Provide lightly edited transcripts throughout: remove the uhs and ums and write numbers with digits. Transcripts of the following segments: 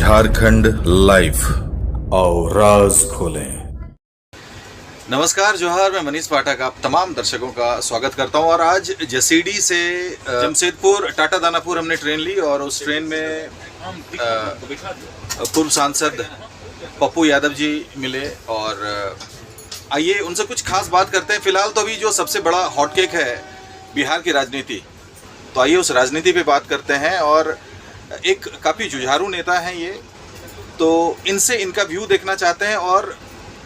Jharkhand live आओ राज खोलें। नमस्कार, जोहार। मैं मनीष पाठक आप तमाम दर्शकों का स्वागत करता हूं। और आज जसीडी से जमशेदपुर टाटा दानापुर हमने ट्रेन ली और उस ट्रेन में पूर्व सांसद पप्पू यादव जी मिले और आइए उनसे कुछ खास बात करते हैं। फिलहाल तो अभी जो सबसे बड़ा हॉटकेक है बिहार की राजनीति, तो आइए उस राजनीति पे बात करते हैं। और एक काफ़ी जुझारू नेता हैं ये, तो इनसे इनका व्यू देखना चाहते हैं। और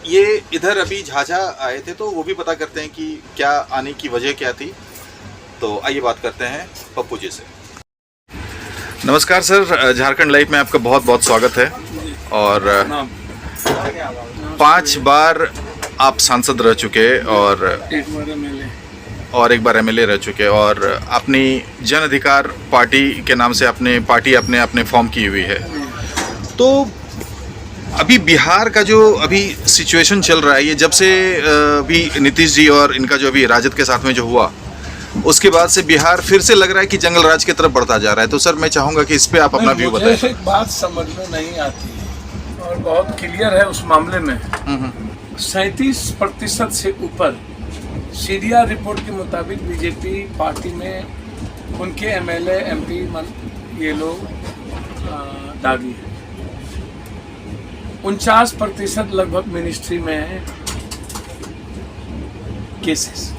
ये इधर अभी झाझा आए थे तो वो भी पता करते हैं कि क्या आने की वजह क्या थी। तो आइए बात करते हैं पप्पू जी से। नमस्कार सर, झारखंड लाइव में आपका बहुत बहुत स्वागत है। और 5 बार आप सांसद रह चुके और एक बार एमएलए रह चुके और अपनी जन अधिकार पार्टी के नाम से अपने पार्टी अपने फॉर्म की हुई है। तो अभी बिहार का जो अभी सिचुएशन चल रहा है, ये जब से अभी नीतीश जी और इनका जो अभी राजद के साथ में जो हुआ, उसके बाद से बिहार फिर से लग रहा है कि जंगल राज की तरफ बढ़ता जा रहा है। तो सर मैं चाहूँगा कि इस पे आप अपना व्यू बताएं। एक बात समझ में नहीं आती और बहुत क्लियर है उस मामले में। 37% से ऊपर सीरिया रिपोर्ट के मुताबिक बीजेपी पार्टी में उनके एमएलए एमपी ये लोग दागी है। 49% लगभग मिनिस्ट्री में है केसेस।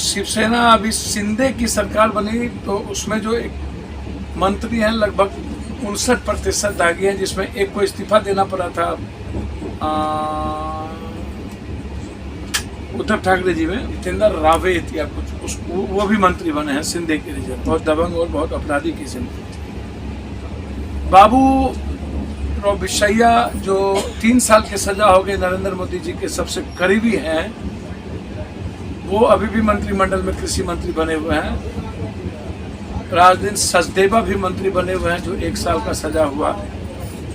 शिवसेना अभी शिंदे की सरकार बनी तो उसमें जो एक मंत्री हैं लगभग 59% दागी हैं, जिसमें एक को इस्तीफा देना पड़ा था उद्धव ठाकरे जी में, जितेंद्र रावेत या कुछ, वो भी मंत्री बने हैं शिंदे के रिजल्ट। बहुत दबंग और बहुत अपराधी किस्म के। बाबू राव बिशैया जो 3 साल की सजा हो गई, नरेंद्र मोदी जी के सबसे करीबी हैं, वो अभी भी मंत्रिमंडल में कृषि मंत्री बने हुए हैं। राजदीन सचदेवा भी मंत्री बने हुए हैं जो 1 साल का सजा हुआ।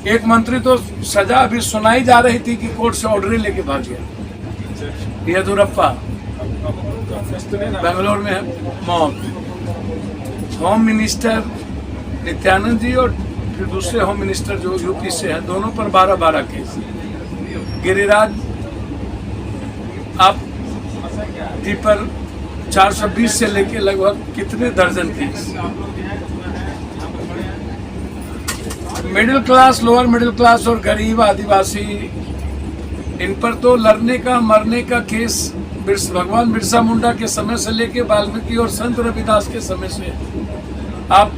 एक मंत्री तो सजा अभी सुनाई जा रही थी कि कोर्ट से ऑर्डर लेके भाग गया, येदुरप्पा, बेंगलोर में मौत। होम मिनिस्टर नित्यानंद जी और फिर दूसरे होम मिनिस्टर जो यूपी से हैं, दोनों पर 12-12 केस। गिरिराज आप जी पर 420 से लेके लगभग कितने दर्जन case. Middle class, lower middle class और गरीब आदिवासी, इन पर तो लड़ने का मरने का केस भगवान बिरसा मुंडा के समय से लेके वाल्मीकि और संत रविदास के समय से। आप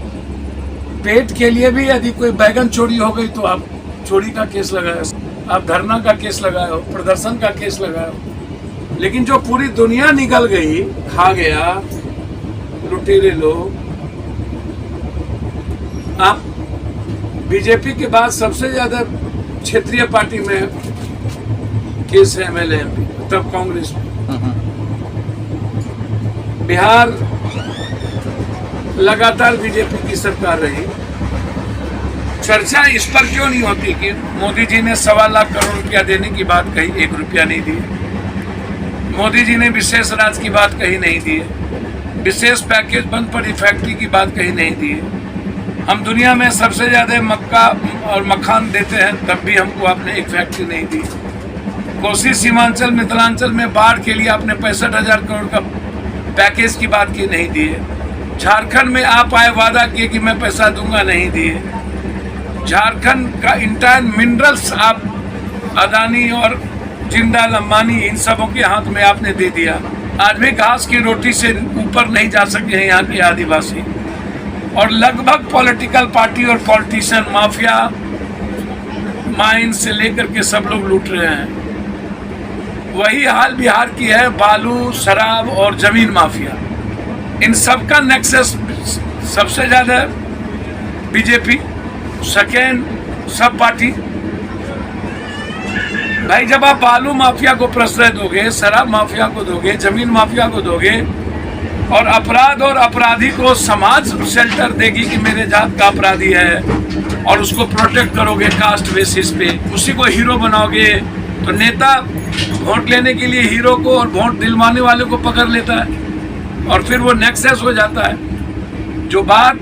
पेट के लिए भी यदि कोई बैगन चोरी हो गई तो आप चोरी का केस लगाए हो, आप धरना का केस लगाए हो, प्रदर्शन का केस लगाए हो। लेकिन जो पूरी दुनिया निकल गई, खा गया लुटेरे लोग। आप बीजेपी के बाद सबसे ज्यादा क्षेत्रीय पार्टी में केस है एमएलए तब कांग्रेस में। बिहार लगातार बीजेपी की सरकार रही। चर्चा इस पर क्यों नहीं होती कि मोदी जी ने 1.25 लाख करोड़ रुपया देने की बात कही, 1 रुपया नहीं दिए। मोदी जी ने विशेष राज की बात कही, नहीं दिए। विशेष पैकेज बंद पर फैक्ट्री की बात कही, नहीं दिए। हम दुनिया में सबसे ज्यादा मक्का और मखान देते हैं, तब भी हमको आपने एक फैक्ट्री नहीं दी। कोसी सीमांचल मिथिलांचल में बाढ़ के लिए आपने 65,000 करोड़ का पैकेज की बात की, नहीं दिए। झारखंड में आप आए, वादा किए कि मैं पैसा दूंगा, नहीं दिए। झारखंड का इंटायर मिनरल्स आप अदानी और जिंदाल अंबानी इन सबों के हाथ में आपने दे दिया। आज भी घास की रोटी से ऊपर नहीं जा सके हैं यहाँ के आदिवासी। और लगभग पॉलिटिकल पार्टी और पॉलिटिशियन माफिया माइन से लेकर के सब लोग लूट रहे हैं। वही हाल बिहार की है, बालू, शराब और जमीन माफिया। इन सब का नेक्सस सबसे ज्यादा बीजेपी, सेकेंड सब पार्टी। भाई जब आप बालू माफिया को प्रश्रय दोगे, शराब माफिया को दोगे, जमीन माफिया को दोगे और अपराध और अपराधी को समाज शेल्टर देगी कि मेरे जात का अपराधी है और उसको प्रोटेक्ट करोगे कास्ट बेसिस पे, उसी को हीरो बनाओगे, तो नेता वोट लेने के लिए हीरो को और वोट दिलवाने वाले को पकड़ लेता है और फिर वो नेक्सस हो जाता है। जो बात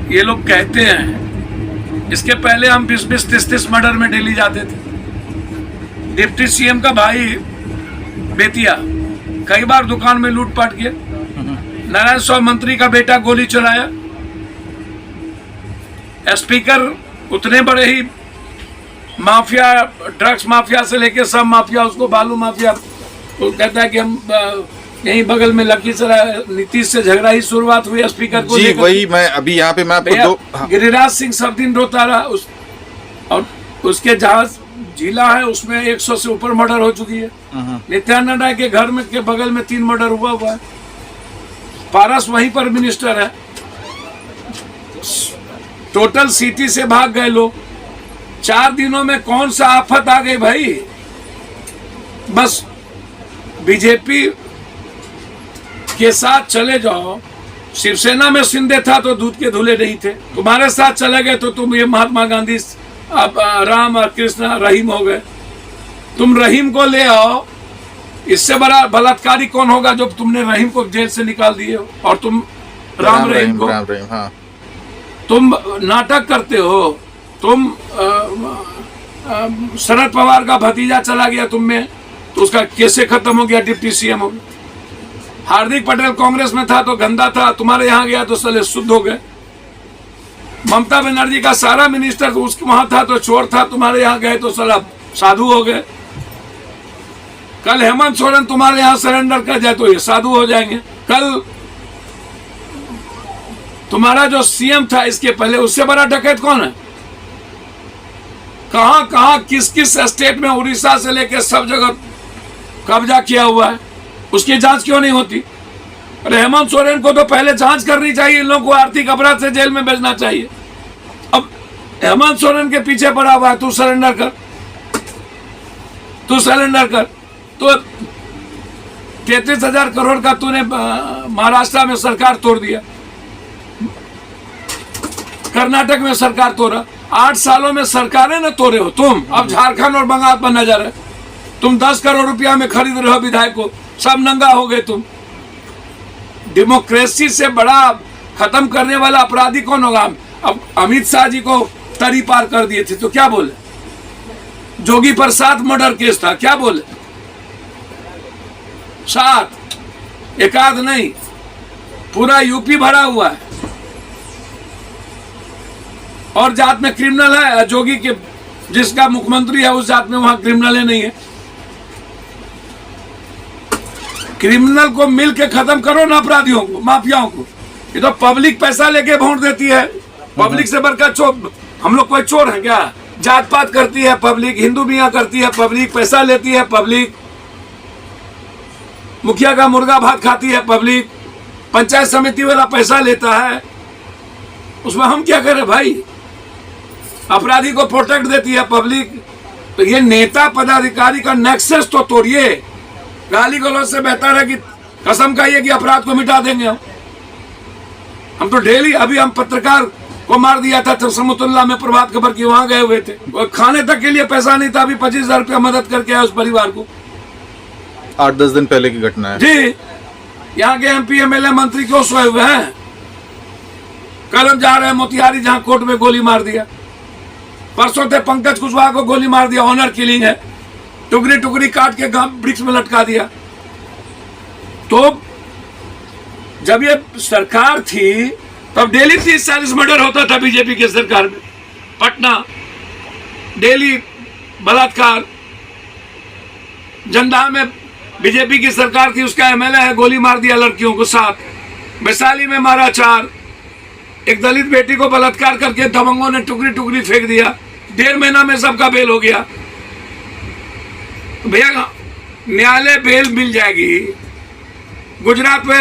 ये लोग कहते हैं, इसके पहले हम 20-20, 30-30 मर्डर में दिल्ली जाते थे। डिप्टी सीएम का भाई बेतिया कई बार दुकान में लूटपाट किया। नारायण स्वामी मंत्री का बेटा गोली चलाया। स्पीकर उतने बड़े ही माफिया, ड्रग्स माफिया से लेके सब माफिया, उसको बालू माफिया, वो कहता है कि हम यहीं बगल में लखीसराय नीतीश से झगड़ा ही शुरुआत हुई स्पीकर को जी वही मैं अभी यहाँ पे मैं आपको हाँ। गिरिराज सिंह सब दिन रोता रहा और उसके जहाज जिला है उसमें 100 से ऊपर मर्डर हो चुकी है। नित्यानंद राय के घर में के बगल में 3 मर्डर हुआ है। पारस वहीं पर मिनिस्टर है। टोटल सिटी से भाग गए लोग। 4 दिनों में कौन सा आफत आ गई भाई। बस बीजेपी के साथ चले जाओ। शिवसेना में शिंदे था तो दूध के धुले नहीं थे। तुम्हारे साथ चले गए तो तुम ये महात्मा गांधी, अब राम और कृष्ण रहीम हो गए। तुम रहीम को ले आओ। इससे बड़ा बलात्कारी कौन होगा जो तुमने रहीम को जेल से निकाल दिए हो और तुम राम रहीम को। हाँ। तुम नाटक करते हो। तुम शरद पवार का भतीजा चला गया तुम में तो उसका कैसे खत्म हो गया, डिप्टी सीएम हो गया। हार्दिक पटेल कांग्रेस में था तो गंदा था, तुम्हारे यहाँ गया तो साले शुद्ध हो गए। ममता बनर्जी का सारा मिनिस्टर तो उसके वहां था तो चोर था, तुम्हारे यहाँ गए तो साला साधु हो गए। कल हेमंत सोरेन तुम्हारे यहाँ सरेंडर कर जाए तो ये साधु हो जाएंगे। कल तुम्हारा जो सीएम था इसके पहले, उससे बड़ा डकैत कौन है? कहां कहां किस किस स्टेट में, उड़ीसा से लेकर सब जगह कब्जा किया हुआ है। उसकी जांच क्यों नहीं होती? अरे हेमंत सोरेन को तो पहले जांच करनी चाहिए। इन लोगों को आर्थिक अपराध से जेल में भेजना चाहिए। अब हेमंत सोरेन के पीछे पड़ा हुआ है, तू सरेंडर कर, तू सरेंडर कर। तो 33,000 करोड़ का तूने महाराष्ट्र में सरकार तोड़ दिया, कर्नाटक में सरकार तोड़ा। 8 सालों में सरकारें न तोड़े हो तुम। अब झारखंड और बंगाल पर नजर है। तुम 10 करोड़ रुपया में खरीद रहे हो विधायक को, सब नंगा हो गए तुम। डेमोक्रेसी से बड़ा खत्म करने वाला अपराधी कौन होगा? अब अमित शाह जी को तरी पार कर दिए थे तो क्या बोले? जोगी पर 7 मर्डर केस था, क्या बोले? 7, एकाध नहीं, पूरा यूपी भरा हुआ है। और जात में क्रिमिनल है। जोगी के जिसका मुख्यमंत्री है उस जात में वहां क्रिमिनल नहीं है। क्रिमिनल को मिल के खत्म करो ना, अपराधियों को, माफियाओं को। ये तो पब्लिक पैसा लेके वोट देती है। पब्लिक से बढ़कर चोर, हम लोग कोई चोर है क्या? जात पात करती है पब्लिक, हिंदू मियाँ करती है पब्लिक, पैसा लेती है पब्लिक, मुखिया का मुर्गा भात खाती है पब्लिक, पंचायत समिति वाला पैसा लेता है, उसमें हम क्या करें भाई? अपराधी को प्रोटेक्ट देती है पब्लिक। तो ये नेता पदाधिकारी का नेक्सस तो तोड़िए। गाली गलौज से बेहतर है कि कसम खाइए कि अपराध को मिटा देंगे हम तो डेली। अभी हम पत्रकार को मार दिया था समतुल्ला में, प्रभात खबर की, वहां गए हुए थे। खाने तक के लिए पैसा नहीं था। अभी 25,000 रुपया मदद करके आया उस परिवार को। 8-10 दिन पहले की घटना है जी। यहाँ के MP MLA मंत्री क्यों सोए हुए हैं? कल हम जा रहे हैं मोतिहारी, जहां कोर्ट में गोली मार दिया। परसों थे पंकज कुशवाहा को गोली मार दिया, ऑनर किलिंग है। टुकड़ी टुकड़ी काट के वृक्ष में लटका दिया। तो जब ये सरकार थी तब डेली 30-40 मर्डर होता था बीजेपी के सरकार में। पटना डेली बलात्कार। जंदाहा में बीजेपी की सरकार थी, उसका MLA है, गोली मार दिया लड़कियों को 7। वैशाली में मारा 4। एक दलित बेटी को बलात्कार करके दबंगों ने टुकड़ी टुकड़ी फेंक दिया। 1.5 महीना में सबका बेल हो गया। भैया न्यायालय बेल मिल जाएगी। गुजरात में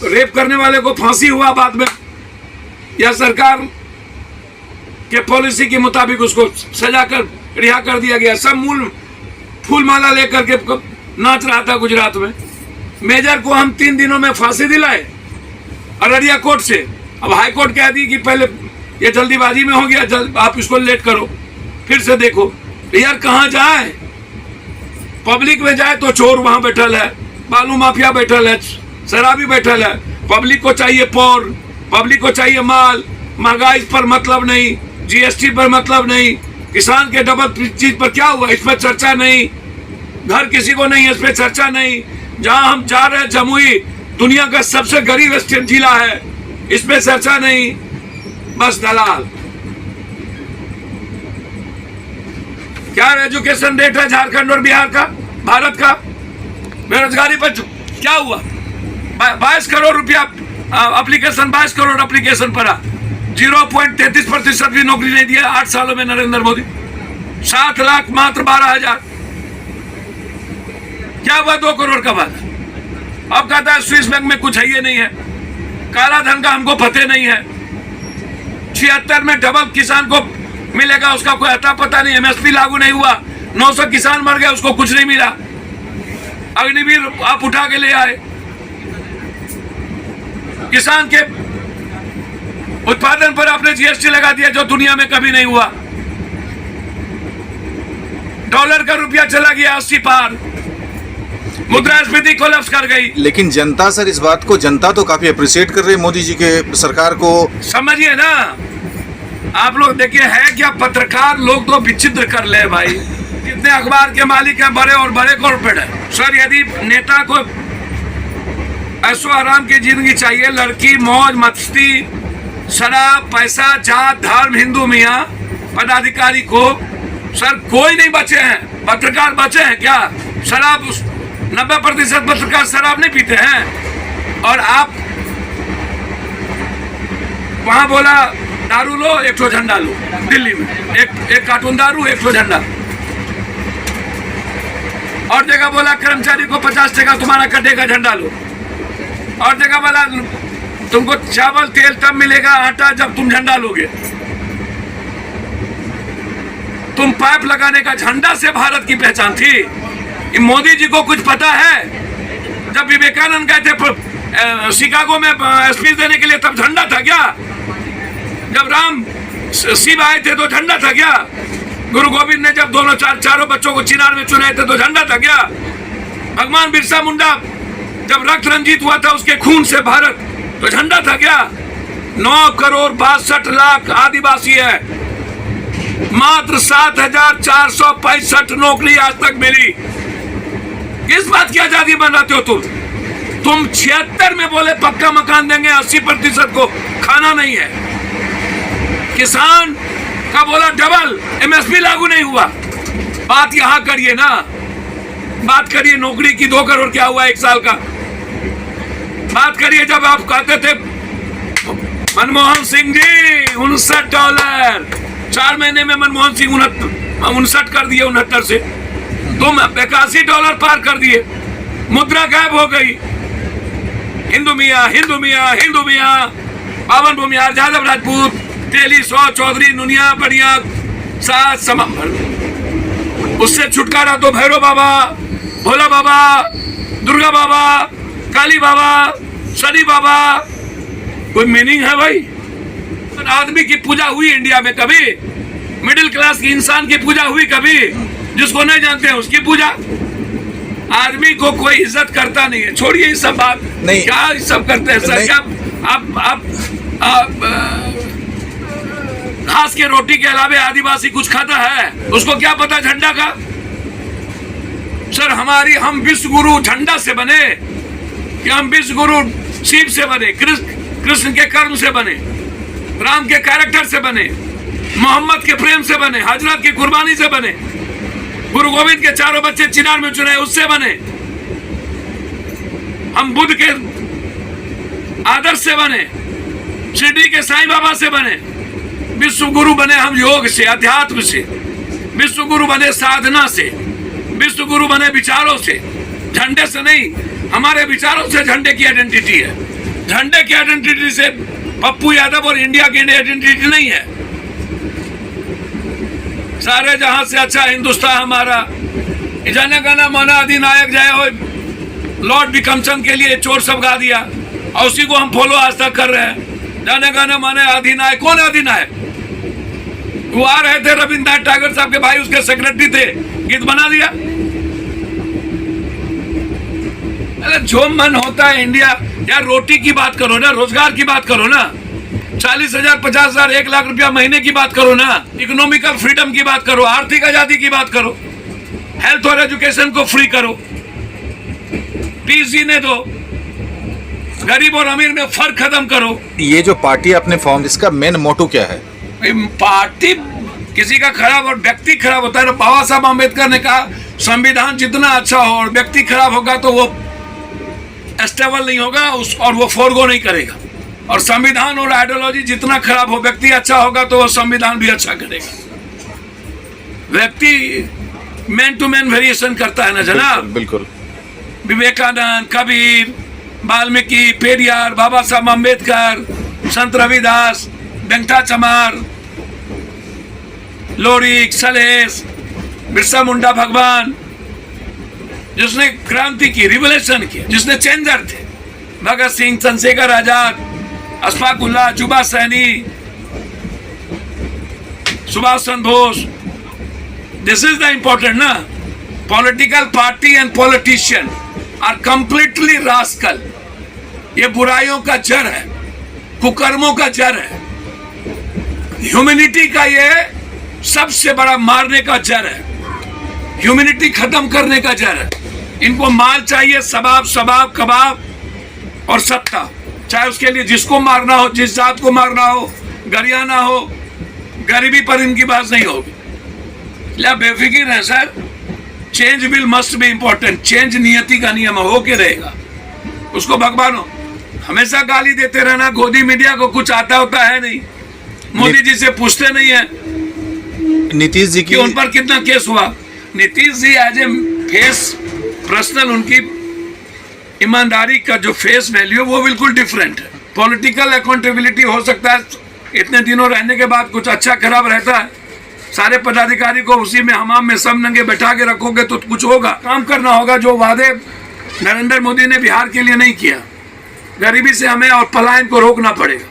रेप करने वाले को फांसी हुआ बाद में, या सरकार के पॉलिसी के मुताबिक उसको सजा कर रिहा कर दिया गया। सब फूल माला लेकर के नाच रहा था गुजरात में। मेजर को हम 3 दिनों में फांसी दिलाए अररिया कोर्ट से। अब हाई कोर्ट कह दी कि पहले ये जल्दीबाजी में हो गया, आप इसको लेट करो, फिर से देखो। यार कहाँ जाए? पब्लिक में जाए तो चोर वहां बैठल है, बालू माफिया बैठल है, शराबी बैठल है। पब्लिक को चाहिए पौर, पब्लिक को चाहिए माल, महंगाई पर मतलब नहीं, जीएसटी पर मतलब नहीं, किसान के डबल चीज पर क्या हुआ इस पर चर्चा नहीं, घर किसी को नहीं इस पर चर्चा नहीं। जहां हम जा रहे हैं जमुई दुनिया का सबसे गरीब स्टेट जिला है, इस पे चर्चा नहीं, बस दलाल। क्या एजुकेशन रेट है झारखंड और बिहार का, भारत का? बेरोजगारी पर क्या हुआ? 22 करोड़ रुपया एप्लीकेशन, 22 करोड़ एप्लीकेशन पड़ा, 0.33% भी नौकरी नहीं दिया 8 सालों में नरेंद्र मोदी। 7 लाख मात्र 12,000। क्या हुआ 2 करोड़ का बाद? अब कहता है स्विस बैंक में कुछ है ये नहीं है, काला धन का हमको पता नहीं है। 76 में डबल किसान को मिलेगा, उसका कोई अता पता नहीं। एमएसपी लागू नहीं हुआ, 900 किसान मर गए, उसको कुछ नहीं मिला। अग्निवीर आप उठा के ले आए। किसान के उत्पादन पर आपने जीएसटी लगा दिया जो दुनिया में कभी नहीं हुआ। डॉलर का रुपया चला गया 80 पार, मुद्रास्फीति कोलैप्स कर गई। लेकिन जनता सर, इस बात को जनता तो काफी अप्रिशिएट कर रही है मोदी जी के सरकार को। समझिए ना आप लोग, देखिए है क्या, पत्रकार लोग तो विचित्र कर ले भाई। कितने अखबार के मालिक हैं, बड़े और बड़े कॉर्पोरेट है। सर यदि नेता को ऐशो आराम की जिंदगी चाहिए, लड़की मौज मस्ती शराब पैसा जात धर्म हिंदू मियाँ पदाधिकारी को, सर कोई नहीं बचे हैं। पत्रकार बचे हैं क्या? शराब 90% पत्रकार शराब नहीं पीते हैं। और आप वहां बोला दारू लो 1 झंडा लो, दिल्ली में एक कार्टून दारू 1 झंडा। और जगह बोला कर्मचारी को 50 टका तुम्हारा कटेगा झंडा लो। और जगह बोला तुमको चावल तेल तब मिलेगा, आटा जब तुम झंडा लोगे। तुम पाइप लगाने का झंडा से भारत की पहचान थी। मोदी जी को कुछ पता है? जब विवेकानंद गए थे शिकागो में स्पीच देने के लिए, तब झंडा था क्या? जब राम शिव आए थे तो झंडा था क्या? गुरु गोविंद ने जब चारों बच्चों को चिनार में चुनाए थे तो झंडा था क्या? भगवान बिरसा मुंडा जब रक्त रंजित हुआ था उसके खून से भारत, तो झंडा था क्या? 9 करोड़ 62 लाख आदिवासी है, मात्र 7,465 नौकरी आज तक मिली। किस बात की आजादी बनाते हो तुम 76 में बोले पक्का मकान देंगे, 80% को खाना नहीं है। किसान का बोला डबल, एमएसपी लागू नहीं हुआ। बात यहां करिए ना, बात करिए नौकरी की। 2 करोड़ क्या हुआ 1 साल का? बात करिए जब आप कहते थे मनमोहन सिंह जी $59, 4 महीने में मनमोहन सिंह 59 कर दिए, 69 से तुम $81 पार कर दिए। मुद्रा गायब हो गई। हिंदू मियाँ हिंदू मियाँ हिंदू मियाँ, पावन भूमिहार यादव राजपूत, तेली सौ चौधरी नुनिया बढ़िया सात समंबर। उससे छुटकारा तो भैरव बाबा, भोला बाबा, दुर्गा बाबा, काली बाबा, शनि बाबा, कोई मीनिंग है भाई? आदमी की पूजा हुई इंडिया में कभी? मिडिल क्लास की इंसान की पूजा हुई कभी? जिसको नहीं जानते हैं उसकी पूजा। आदमी को कोई इज्जत करता नहीं है। छोड़िए ये सब बात, नहीं क्या ये सब करते हैं सर? क्या आप घास के रोटी के अलावा आदिवासी कुछ खाता है? उसको क्या पता झंडा का? सर हम विश्व गुरु झंडा से बने कि हम विश्व गुरु शिव से बने, कृष्ण के कर्म से बने, राम के कैरेक्टर से बने, मोहम्मद के प्रेम से बने, हजरत की कुर्बानी से बने, गुरु गोविंद के 4 बच्चे चिनार में चुने उससे बने, हम बुद्ध के आदर्श से बने, शिरडी के साईं बाबा से बने। विश्व गुरु बने हम योग से, अध्यात्म से। विश्व गुरु बने साधना से। विश्व गुरु बने विचारों से, झंडे से नहीं। हमारे विचारों से झंडे की आइडेंटिटी है। झंडे की आइडेंटिटी से पप्पू यादव और इंडिया की आइडेंटिटी नहीं है। सारे जहां से अच्छा हिंदुस्तान हमारा। जाने गाना मना अधिनायक जय हो, लॉर्ड विक्रमचंद के लिए चोर सब गा दिया और उसी को हम फॉलो आज तक कर रहे हैं। जाने गाना माने अधिनायक। कौन है अधिनायक? वो आ रहे थे रविंद्रनाथ टैगोर साहब के भाई, उसके सेक्रेटरी थे, गीत बना दिया। अरे जो मन होता है इंडिया, यार रोटी की बात करो ना, रोजगार की बात करो ना। 40,000, 50,000, 1 लाख रुपया महीने की बात करो ना। इकोनॉमिकल फ्रीडम की बात करो, आर्थिक आजादी की बात करो, हेल्थ और एजुकेशन को फ्री करो, पीस जीने दो, गरीब और अमीर में फर्क खत्म करो। ये जो पार्टी आपने फॉर्म, इसका मेन मोटो क्या है? पार्टी किसी का खराब और व्यक्ति खराब होता है ना। बाबा साहब आम्बेडकर ने कहा संविधान जितना अच्छा हो और व्यक्ति खराब होगा तो वो स्टेबल नहीं होगा और वो फोरगो नहीं करेगा। और संविधान और आइडियोलॉजी जितना खराब हो, व्यक्ति अच्छा होगा तो वो संविधान भी अच्छा करेगा। व्यक्ति मैन टू मैन वेरिएशन करता है ना जनाब। बिल्कुल। विवेकानंद, कबीर, वाल्मीकि, पेरियार, बाबा साहब अम्बेडकर, संत रविदास, वेंकटा चमार, लोरिक, सलेस, बिरसा मुंडा भगवान, जिसने क्रांति की, रिवोल्यूशन की, जिसने चेंजर थे। भगत सिंह, चंद्रशेखर आजाद, अशफाक उल्लाह, जुबा सैनी, Subhash Chandra Bose. This is the important ना। Political party and politician are completely rascal. ये बुराइयों का जड़ है, कुकर्मों का जड़ है, ह्यूमैनिटी का ये सबसे बड़ा मारने का जड़ है, ह्यूमैनिटी खत्म करने का जड़ है। इनको माल चाहिए, सबाब सबाब कबाब और सत्ता, चाहे उसके लिए जिसको मारना हो, जिस जात को मारना हो, गरियाना हो, गरीबी पर इनकी बात नहीं होगी। क्या बेफिक्र है sir. Change will must be important. Change नियति का नियम हो के रहेगा। उसको भगवान हमेशा गाली देते रहना। गोदी मीडिया को कुछ आता होता है नहीं, मोदी जी से पूछते नहीं है नीतीश जी की उन पर कितना केस हुआ। Nitish ji as a face personal, उनकी ईमानदारी का जो फेस वैल्यू वो बिल्कुल डिफरेंट है। पॉलिटिकल अकाउंटेबिलिटी हो सकता है, इतने दिनों रहने के बाद कुछ अच्छा खराब रहता है। सारे पदाधिकारी को उसी में हमाम में सब नंगे बैठा के रखोगे तो कुछ होगा। काम करना होगा जो वादे नरेंद्र मोदी ने बिहार के लिए नहीं किया। गरीबी से हमें और पलायन को रोकना पड़ेगा,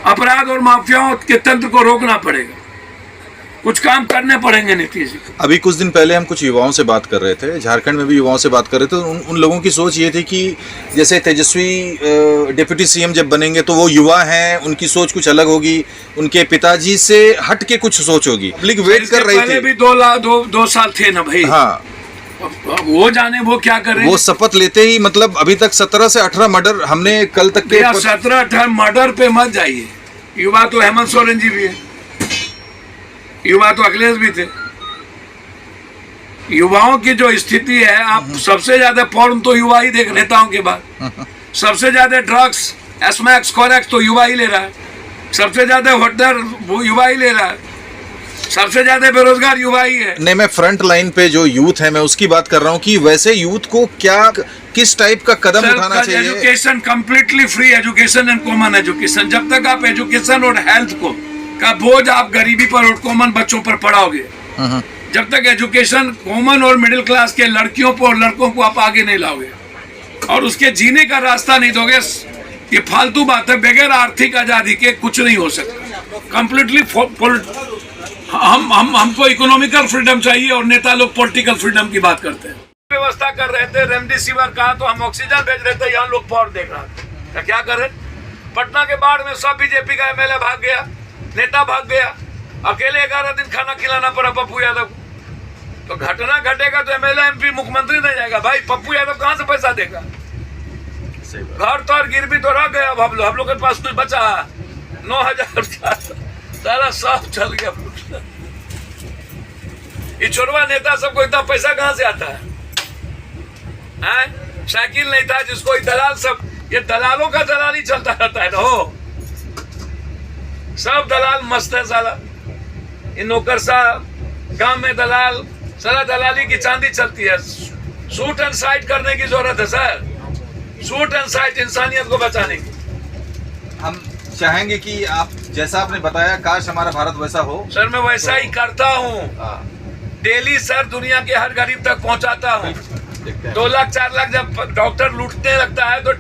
अपराध और माफियाओं के तंत्र को रोकना पड़ेगा, कुछ काम करने पड़ेंगे नीतीश जी। अभी कुछ दिन पहले हम कुछ युवाओं से बात कर रहे थे, झारखंड में भी युवाओं से बात कर रहे थे। उन लोगों की सोच ये थी कि जैसे तेजस्वी डिप्टी सीएम जब बनेंगे तो वो युवा हैं, उनकी सोच कुछ अलग होगी, उनके पिताजी से हट के कुछ सोच होगी। पब्लिक वेट कर रही थी। भी 2 साल थे ना भाई। हाँ, वो जाने वो क्या कर रहे हैं। वो शपथ लेते ही मतलब अभी तक 17 से 18 मर्डर हमने कल तक के 17-18 मर्डर पे मत जाइए। युवा तो हेमंत सोरेन जी भी है, युवा तो अखिलेश भी थे। युवाओं की जो स्थिति है, आप सबसे ज्यादा पॉर्न तो युवा ही देख, नेताओं के बाद सबसे ज्यादा ड्रग्स, एस्मैक्स, कोरेक्स तो युवा ही ले रहा है। सबसे ज्यादा होटल वो युवा ही ले रहा है। सबसे ज्यादा बेरोजगार युवा ही है। नहीं, मैं फ्रंट लाइन पे जो यूथ है मैं उसकी बात कर रहा हूँ कि वैसे यूथ को क्या, किस टाइप का कदम उठाना चाहिए। Education completely free education and common education. जब तक आप एजुकेशन और हेल्थ को का बोझ आप गरीबी पर और कॉमन बच्चों पर पढ़ाओगे, जब तक एजुकेशन कॉमन और मिडिल क्लास के लड़कियों को और लड़कों को आप आगे नहीं लाओगे और उसके जीने का रास्ता नहीं दोगे, ये फालतू बात है। बगैर आर्थिक आजादी के कुछ नहीं हो सकता। कंप्लीटली हमको इकोनॉमिकल फ्रीडम चाहिए और नेता लोग पॉलिटिकल फ्रीडम की बात करते हैं। व्यवस्था कर रहे थे, रेमडेसिविर कहा तो हम ऑक्सीजन भेज रहे थे, यहाँ लोग पॉर देख रहा था। क्या कर रहे? पटना के बाढ़ में सब बीजेपी का एमएलए भाग गया, नेता भाग गया, अकेले 11 दिन खाना खिलाना पड़ा पप्पू यादव को। तो घटना घटेगा तो एमएलए एमपी मुख्यमंत्री नहीं जाएगा भाई। पप्पू यादव कहाँ से पैसा देगा? घर तो गिरवी तो रह गया। अब हम लोग के पास कुछ बचा 9,000 सारा सब चल गया। ये छोरवा नेता सबको इतना पैसा कहाँ से आता है? साइकिल नहीं था जिसको दलाल, सब ये दलालों का दलाल ही चलता रहता है ना। हो सब दलाल मस्त है साला। इन नौकर साहब गांव में दलाल, सारा दलाली की चांदी चलती है। शूट एंड साइट करने की जरूरत है सर, शूट एंड साइट इंसानियत को बचाने की। हम चाहेंगे कि आप जैसा आपने बताया, काश हमारा भारत वैसा हो। सर मैं वैसा ही करता हूँ डेली सर, दुनिया के हर गरीब तक पहुंचाता हूँ। 2 लाख 4 लाख जब डॉक्टर लूटने लगता है तो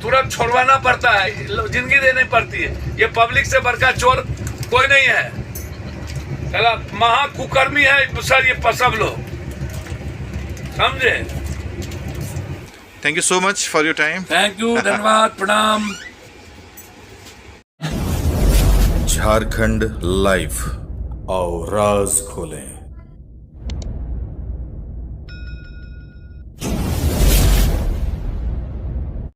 तुरंत छोड़वाना पड़ता है, जिंदगी देनी पड़ती है। ये पब्लिक से बढ़कर चोर कोई नहीं है। चला महाकुकर्मी है सर ये सब लोग, समझे? Thank you so much for your time. Thank you, धन्यवाद, प्रणाम। झारखंड लाइव, आओ राज खोलें।